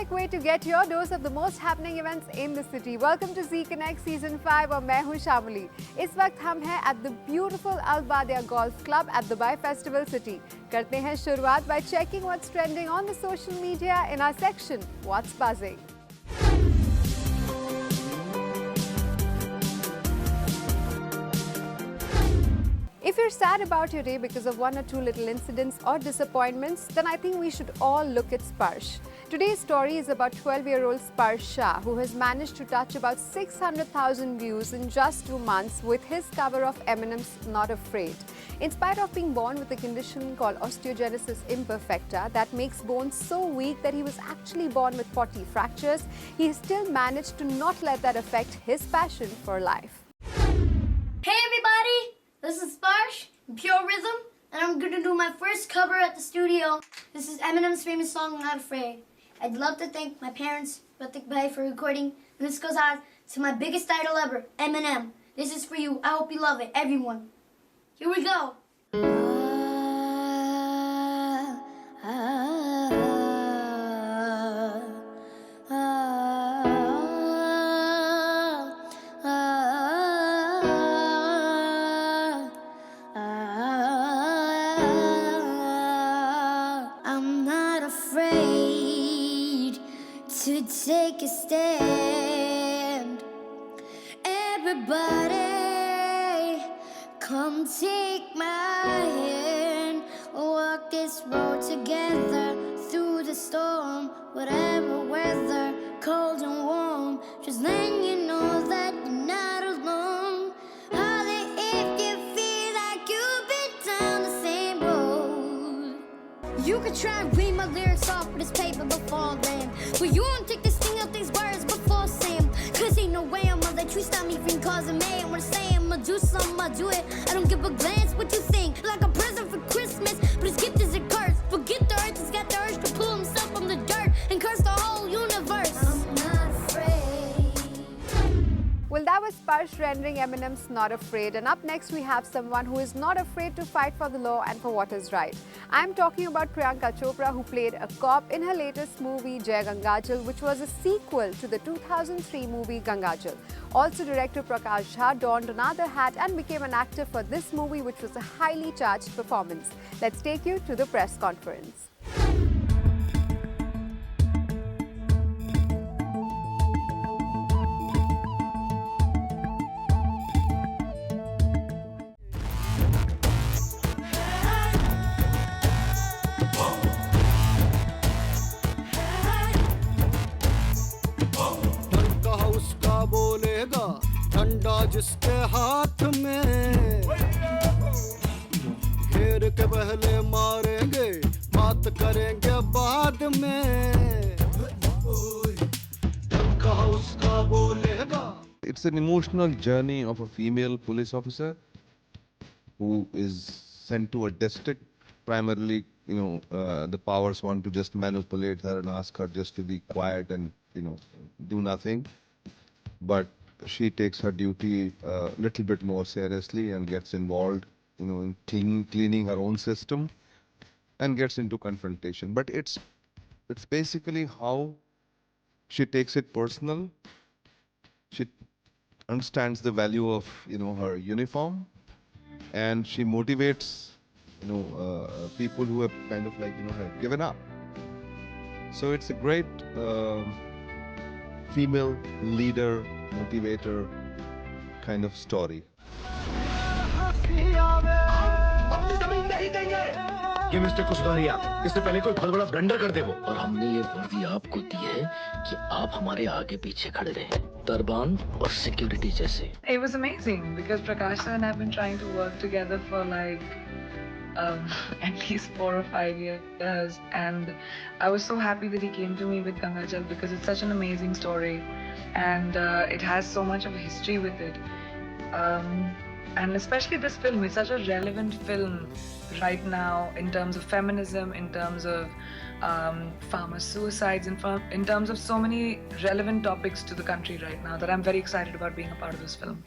perfect way to get your dose of the most happening events in the city. Welcome to Zee Connect Season 5 और मैं हूँ शामली. इस वक्त हम हैं at the beautiful Al Badia Golf Club at Dubai Festival City. करते हैं शुरुआत by checking what's trending on the social media in our section What's Buzzing. If you're sad about your day because of one or two little incidents or disappointments, then I think we should all look at Sparsh. Today's story is about 12-year-old Sparsh Shah, who has managed to touch about 600,000 views in just 2 months with his cover of Eminem's Not Afraid. In spite of being born with a condition called osteogenesis imperfecta that makes bones so weak that he was actually born with 40 fractures, he still managed to not let that affect his passion for life. Hey everybody! This is Sparsh, Pure Rhythm, and I'm gonna do my first cover at the studio. This is Eminem's famous song, Not Afraid. I'd love to thank my parents, Pratik Bhai, for recording, and this goes out to my biggest idol ever, Eminem. This is for you. I hope you love it, everyone. Here we go. To take a stand. Everybody, come take my hand. Walk this road together through the storm, whatever weather, cold and warm. Just letting you know that you're not alone. Holler if you feel like you've been down the same road. You could try and read my lyrics off of this paper before then, but you won't take this thing out these words before saying. Cause ain't no way I'ma let you stop me from causing mayhem. When I say I'ma do something, I'll do it. I don't give a glance what you think. Like a present for Christmas, but his gift is a curse. Forget the earth, he's got the urge to pull himself from the dirt and curse the whole universe. I'm not afraid. Well, that was Sparsh rendering Eminem's Not Afraid. And up next, we have someone who is not afraid to fight for the law and for what is right. I'm talking about Priyanka Chopra, who played a cop in her latest movie, Jai Gangajal, which was a sequel to the 2003 movie Gangajal. Also, director Prakash Jha donned another hat and became an actor for this movie, which was a highly charged performance. Let's take you to the press conference. बोलेगा ठंडा जिसके हाथ में घेर के पहले मारेंगे बात करेंगे बाद में कहा उसका बोलेगा. It's an emotional journey of a female police officer who is sent to a district. Primarily, the powers want to just manipulate her and ask her just to be quiet and, do nothing. But she takes her duty a little bit more seriously and gets involved, in cleaning her own system and gets into confrontation. But it's basically how she takes it personal. She understands the value of, her uniform, and she motivates, people who have kind of have given up. So it's a great female leader, motivator kind of story. ये mister को सुधारिए आप, इससे पहले कोई बहुत बड़ा blunder कर दे वो. और हमने ये वर्दी आपको दी है कि आप हमारे आगे पीछे खड़े रहें, दरबान और सिक्योरिटी जैसे. It was amazing because Prakash and I have been trying to work together for like at least 4 or 5 years, and I was so happy that he came to me with Gangajal because it's such an amazing story, and it has so much of a history with it, and especially this film is such a relevant film right now in terms of feminism, in terms of farmer suicides, in terms of so many relevant topics to the country right now that I'm very excited about being a part of this film.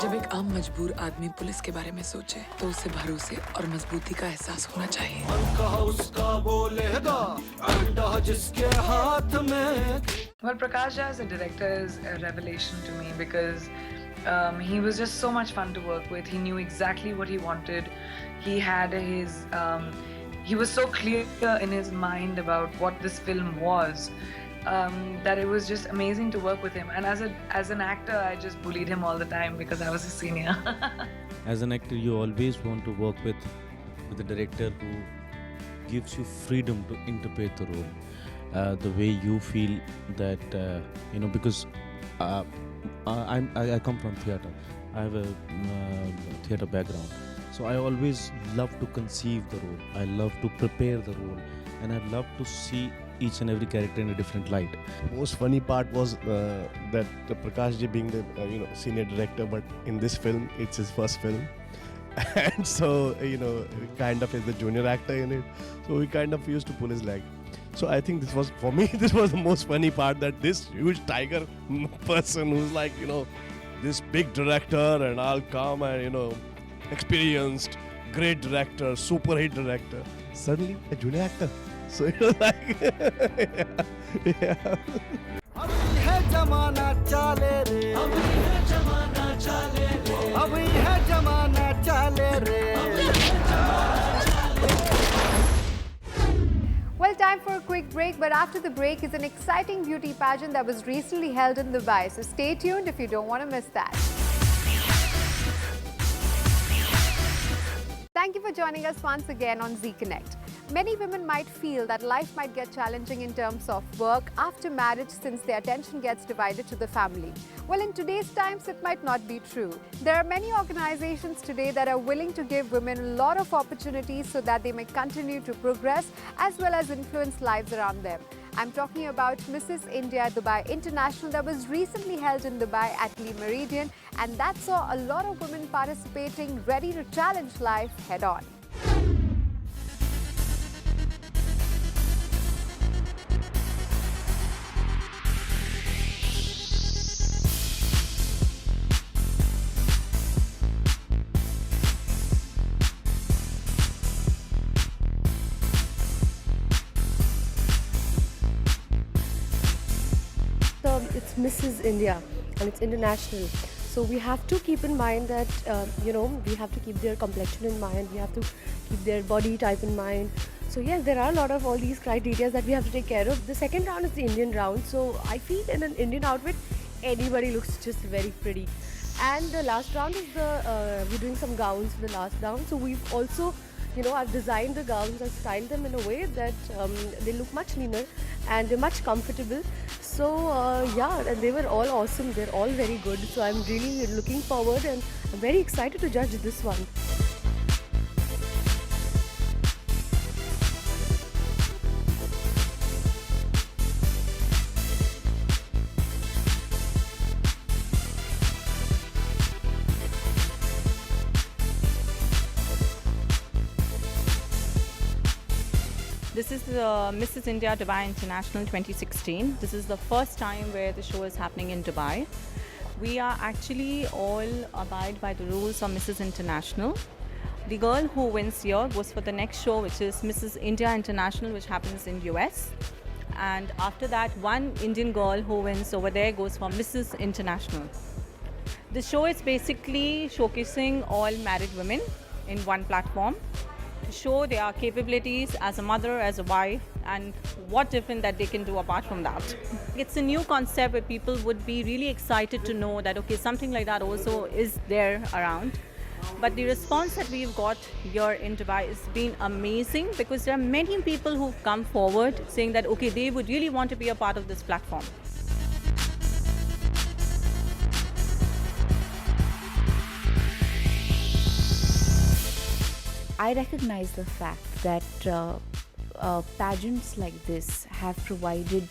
जब एक आम मजबूर आदमी police के बारे में सोचे तो उसे भरोसे और मजबूती का एहसास होना चाहिए। मन कहा उसका बोलेगा अंडा जिसके हाथ में। Well, Prakash as a director is a revelation to me because he was just so much fun to work with. He knew exactly what he wanted. He had he was so clear in his mind about what this film was. That it was just amazing to work with him. And as an actor, I just bullied him all the time because I was a senior. As an actor, you always want to work with a director who gives you freedom to interpret the role, the way you feel that because I come from theatre. I have a theatre background, so I always love to conceive the role. I love to prepare the role, and I love to see each and every character in a different light. Most funny part was that Prakash ji being the senior director, but in this film it's his first film, and so kind of is the junior actor in it. So we kind of used to pull his leg. So I think this was, for me, this was the most funny part, that this huge tiger person who's like this big director, and I'll come and experienced, great director, super hit director, suddenly a junior actor. So it was like yeah. अभी है जमाना चाले रे, अभी है जमाना चाले रे, अभी है जमाना चाले रे। Well, time for a quick break, but after the break is an exciting beauty pageant that was recently held in Dubai. So stay tuned if you don't want to miss that. Thank you for joining us once again on Zee Connect. Many women might feel that life might get challenging in terms of work after marriage since their attention gets divided to the family. Well, in today's times, it might not be true. There are many organizations today that are willing to give women a lot of opportunities so that they may continue to progress as well as influence lives around them. I'm talking about Mrs. India Dubai International that was recently held in Dubai at Le Méridien, and that saw a lot of women participating, ready to challenge life head on. It's Mrs. India and it's international. So we have to keep in mind that, we have to keep their complexion in mind, we have to keep their body type in mind. So yes, there are a lot of all these criteria that we have to take care of. The second round is the Indian round. So I feel in an Indian outfit, anybody looks just very pretty. And the last round is we're doing some gowns for the last round. So we've also, I've designed the gowns and styled them in a way that they look much leaner and they're much comfortable. So and they were all awesome. They're all very good. So I'm really looking forward and I'm very excited to judge this one. This is Mrs. India Dubai International 2016. This is the first time where the show is happening in Dubai. We are actually all abide by the rules of Mrs. International. The girl who wins here goes for the next show, which is Mrs. India International, which happens in US. And after that, one Indian girl who wins over there goes for Mrs. International. The show is basically showcasing all married women in one platform to show their capabilities as a mother, as a wife, and what different that they can do apart from that. It's a new concept where people would be really excited to know that, okay, something like that also is there around. But the response that we've got here in Dubai has been amazing because there are many people who've come forward saying that, okay, they would really want to be a part of this platform. I recognize the fact that pageants like this have provided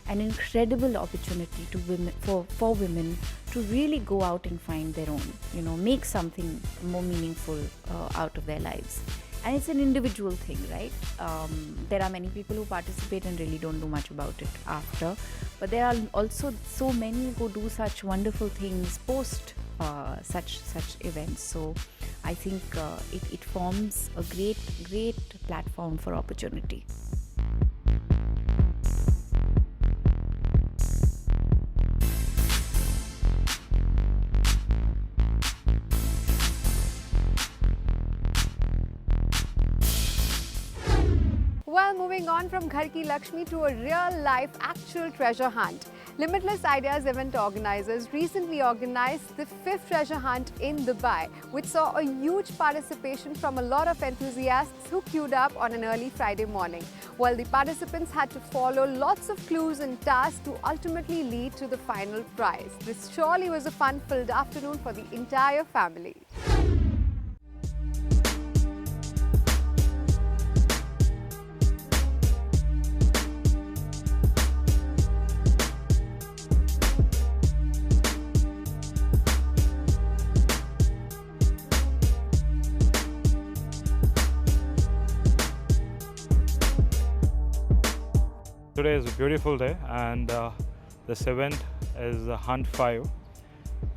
an incredible opportunity to women, for women to really go out and find their own, make something more meaningful out of their lives. and it's an individual thing, right? There are many people who participate and really don't do much about it after, but there are also so many who do such wonderful things post such events. So I think it forms a great platform for opportunity. Well, moving on from Ghar Ki Lakshmi to a real-life actual treasure hunt. Limitless Ideas event organizers recently organized the 5th treasure hunt in Dubai, which saw a huge participation from a lot of enthusiasts who queued up on an early Friday morning. While the participants had to follow lots of clues and tasks to ultimately lead to the final prize. This surely was a fun-filled afternoon for the entire family. Today is a beautiful day, and this event is Hunt 5,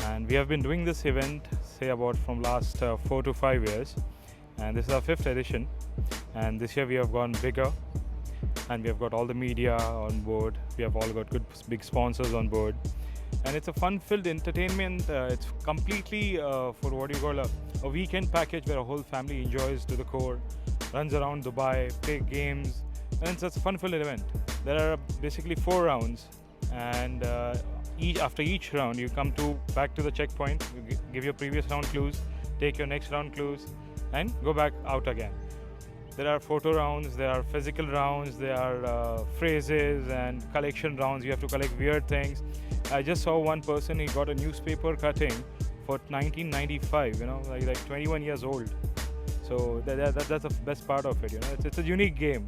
and we have been doing this event say about from last 4 to 5 years, and this is our 5th edition, and this year we have gone bigger and we have got all the media on board. We have all got good big sponsors on board, and it's a fun-filled entertainment. It's completely for what you call a weekend package where a whole family enjoys to the core, runs around Dubai, play games, and it's a fun-filled event. There are basically 4 rounds, and after each round you come back to the checkpoint, you give your previous round clues, take your next round clues, and go back out again. There are photo rounds, there are physical rounds, there are phrases and collection rounds. You have to collect weird things. I just saw one person, he got a newspaper cutting for 1995, like 21 years old. So that's the best part of it, It's a unique game.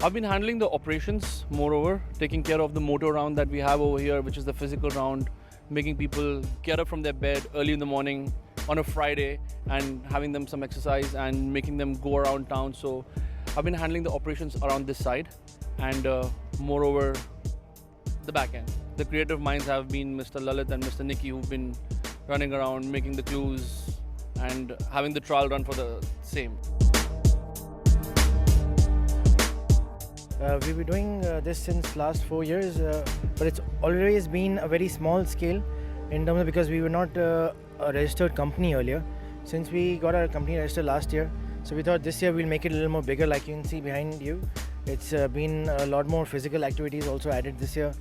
I've been handling the operations, moreover, taking care of the motor round that we have over here, which is the physical round, making people get up from their bed early in the morning on a Friday and having them some exercise and making them go around town. So I've been handling the operations around this side, and moreover, the back end. The creative minds have been Mr. Lalit and Mr. Nikki, who've been running around, making the clues and having the trial run for the same. We've been doing this since last 4 years, but it's always been a very small scale in terms of, because we were not a registered company earlier. Since we got our company registered last year, so we thought this year we'll make it a little more bigger, like you can see behind you. It's been a lot more physical activities also added this year,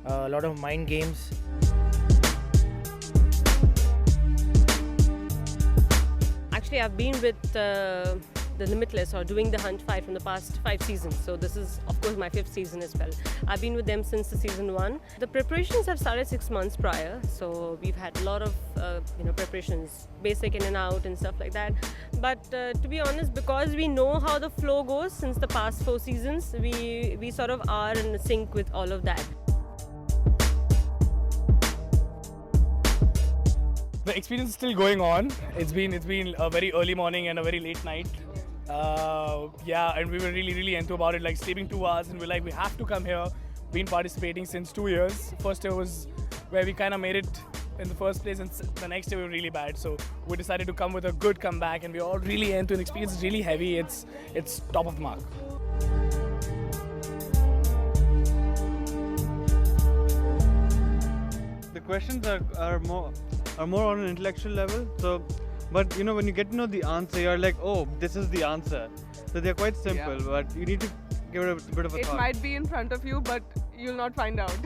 a lot of mind games. Actually, I've been with the Limitless, or doing the Hunt 5 from the past 5 seasons. So this is, of course, my 5th season as well. I've been with them since the season 1. The preparations have started 6 months prior. So we've had a lot of, preparations, basic in and out and stuff like that. But to be honest, because we know how the flow goes since the past 4 seasons, we sort of are in sync with all of that. The experience is still going on. It's been a very early morning and a very late night. And we were really into about it, like sleeping 2 hours, and we're like, we have to come here. Been participating since 2 years. First year was where we kind of made it in the first place, and the next year we were really bad. So we decided to come with a good comeback, and we're all really into an experience. It's really heavy. It's top of the mark. The questions are more on an intellectual level. So, but when you get to know the answer, you're like, oh, this is the answer. So they're quite simple, but you need to give it a bit of a thought. It might be in front of you, but you'll not find out.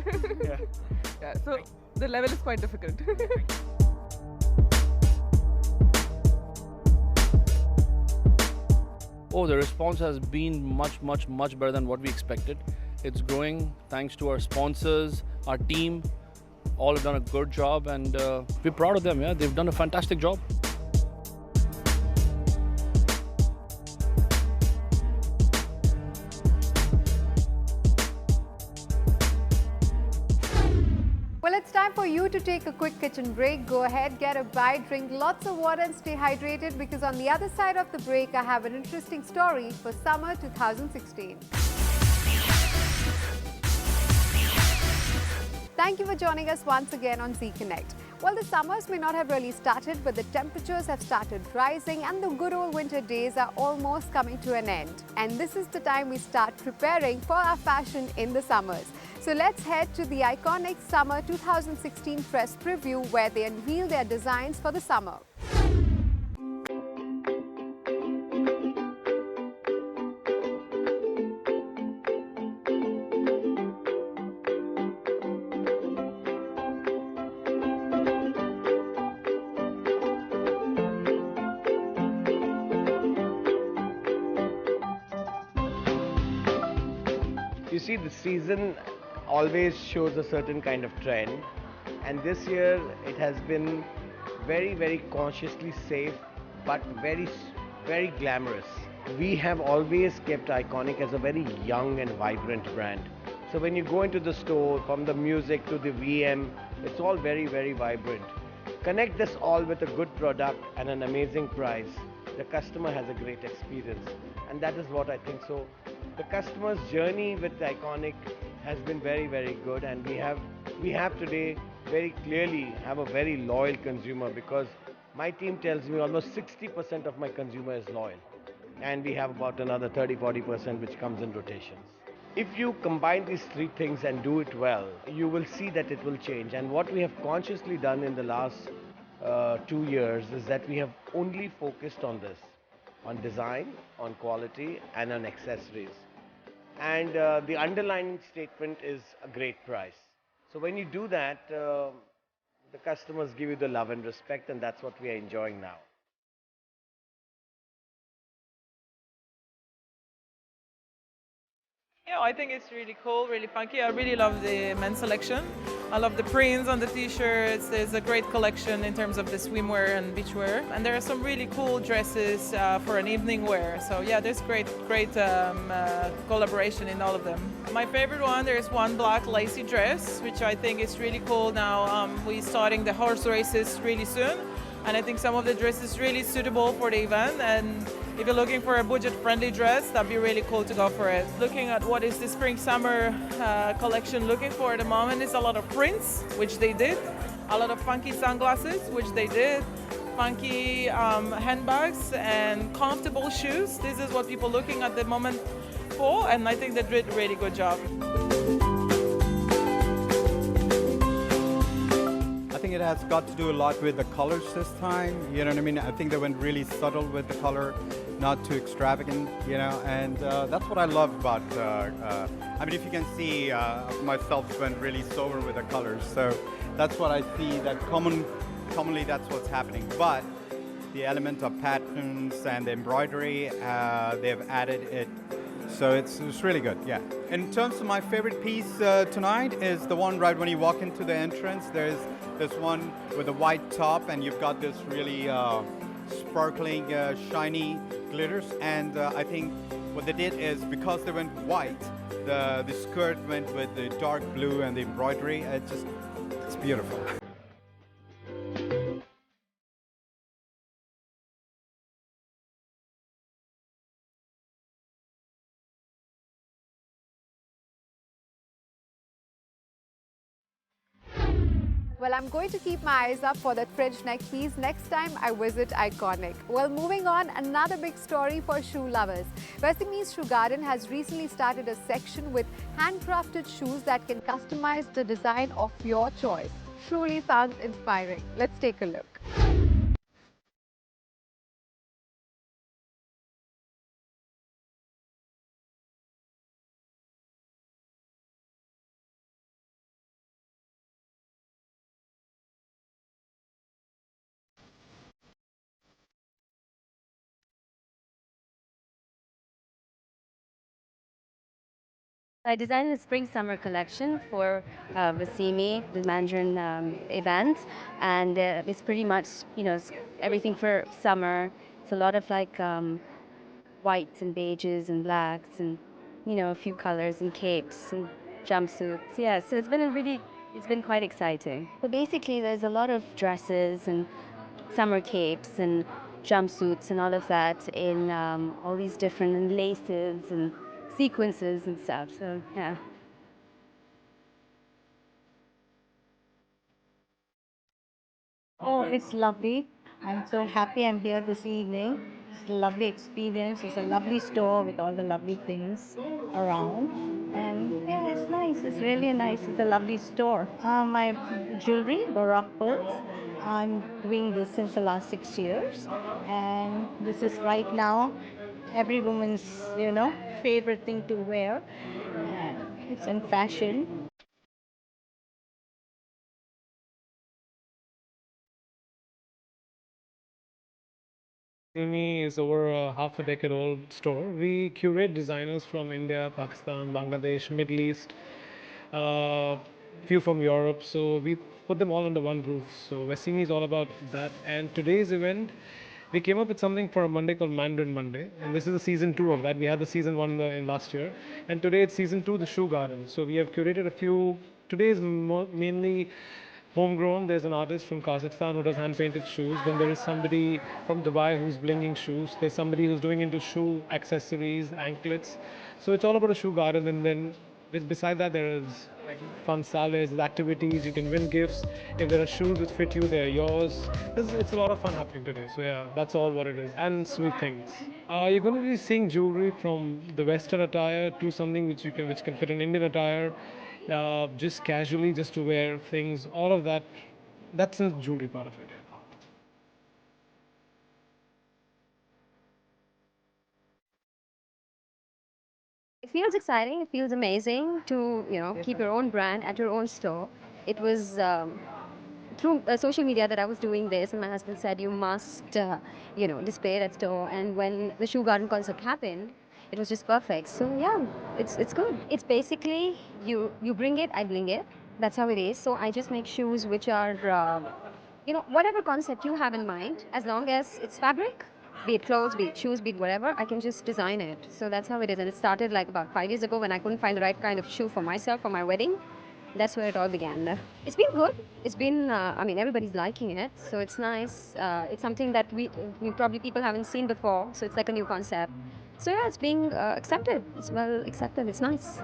Yeah. So the level is quite difficult. Oh, the response has been much better than what we expected. It's growing thanks to our sponsors, our team. All have done a good job, and we're proud of them. Yeah, they've done a fantastic job. Well, it's time for you to take a quick kitchen break. Go ahead, get a bite, drink lots of water and stay hydrated, because on the other side of the break, I have an interesting story for summer 2016. Thank you for joining us once again on Zee Connect. Well, the summers may not have really started, but the temperatures have started rising and the good old winter days are almost coming to an end. And this is the time we start preparing for our fashion in the summers. So let's head to the iconic Summer 2016 press preview, where they unveil their designs for the summer. You see, the season always shows a certain kind of trend, and this year it has been very, very consciously safe, but very glamorous. We have always kept Iconic as a very young and vibrant brand. So when you go into the store, from the music to the VM, it's all very, very vibrant. Connect this all with a good product and an amazing price. The customer has a great experience, and that is what I think. So the customer's journey with Iconic has been very, very good, and we have today very clearly have a very loyal consumer, because my team tells me almost 60% of my consumer is loyal, and we have about another 30-40% which comes in rotations. If you combine these three things and do it well, you will see that it will change. And what we have consciously done in the last 2 years is that we have only focused on this, on design, on quality, and on accessories. And the underlying statement is a great price. So when you do that, the customers give you the love and respect, and that's what we are enjoying now. Yeah, I think it's really cool, really funky. I really love the men's selection. I love the prints on the t-shirts. There's a great collection in terms of the swimwear and beachwear. And there are some really cool dresses for an evening wear. So yeah, there's great collaboration in all of them. My favorite one, there's one black lacy dress, which I think is really cool now. We're starting the horse races really soon. And I think some of the dresses really suitable for the event. And if you're looking for a budget-friendly dress, that'd be really cool to go for it. Looking at what is the spring-summer collection looking for at the moment is a lot of prints, which they did, a lot of funky sunglasses, which they did, funky handbags and comfortable shoes. This is what people are looking at the moment for, and I think they did a really good job. I think it has got to do a lot with the colors this time, you know what I mean? I think they went really subtle with the color, not too extravagant, you know, and that's what I love about, I mean, if you can see, myself went really sober with the colors, so that's what I see, that commonly that's what's happening, but the element of patterns and the embroidery, they've added it, so it's really good, yeah. In terms of my favorite piece tonight is the one right when you walk into the entrance. There's this one with a white top, and you've got this really sparkling, shiny glitters. And I think what they did is, because they went white, the skirt went with the dark blue and the embroidery. It's beautiful. Well, I'm going to keep my eyes up for that French neck piece next time I visit Iconic. Well, moving on, another big story for shoe lovers. Vesim's Shoe Garden has recently started a section with handcrafted shoes that can customize the design of your choice. Truly sounds inspiring. Let's take a look. I designed a spring-summer collection for Vasimi, the Mandarin event, and it's pretty much, you know, everything for summer. It's a lot of like whites and beiges and blacks and, you know, a few colors and capes and jumpsuits. Yeah, so it's been a really It's been quite exciting. So basically, there's a lot of dresses and summer capes and jumpsuits and all of that in all these different laces and sequences and stuff. So yeah. Oh, it's lovely. I'm so happy I'm here this evening. It's a lovely experience. It's a lovely store with all the lovely things around. And yeah, it's nice. It's really nice. It's a lovely store. My jewelry, Baroque pearls. I'm doing this since the last 6 years. And this is right now every woman's, favorite thing to wear. And it's in fashion. Simi is over a half a decade old store. We curate designers from India, Pakistan, Bangladesh, Middle East, few from Europe. So we put them all under one roof. So Vestini is all about that. And today's event, we came up with something for a Monday called Mandarin Monday. And this is the season 2 of that. We had the season 1 in last year. And today it's season 2, the Shoe Garden. So we have curated a few. Today is mainly homegrown. There's an artist from Kazakhstan who does hand-painted shoes. Then there is somebody from Dubai who's blinging shoes. There's somebody who's doing into shoe accessories, anklets. So it's all about a shoe garden. And then beside that, there is like fun salads, activities. You can win gifts. If there are shoes which fit you, they're yours. It's a lot of fun happening today. So yeah, that's all what it is. And sweet things. You're going to be seeing jewelry from the Western attire to something which can fit in Indian attire. Just casually, just to wear things, all of that, that's the jewelry part of it. It feels exciting. It feels amazing to, keep your own brand at your own store. It was through social media that I was doing this, and my husband said you must, display it at store. And when the Shoe Garden concert happened, it was just perfect. So yeah, it's good. It's basically you bring it, I bring it. That's how it is. So I just make shoes which are, whatever concept you have in mind, as long as it's fabric. Be it clothes, be it shoes, be it whatever, I can just design it. So that's how it is. And it started like about 5 years ago when I couldn't find the right kind of shoe for myself for my wedding. That's where it all began. It's been good. It's been, everybody's liking it. So it's nice. It's something that we probably people haven't seen before. So it's like a new concept. So yeah, it's being accepted. It's well accepted. It's nice.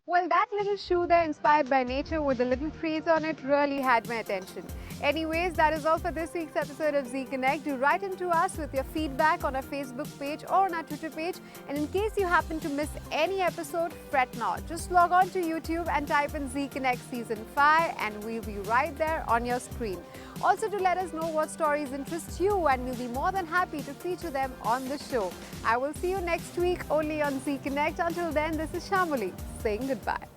Well, that little shoe there, inspired by nature with the little trees on it, really had my attention. Anyways, that is all for this week's episode of Zee Connect. Do write into us with your feedback on our Facebook page or on our Twitter page. And in case you happen to miss any episode, fret not. Just log on to YouTube and type in Zee Connect Season 5 and we'll be right there on your screen. Also, to let us know what stories interest you, and we'll be more than happy to feature them on the show. I will see you next week only on Zee Connect. Until then, this is Shamuli saying goodbye.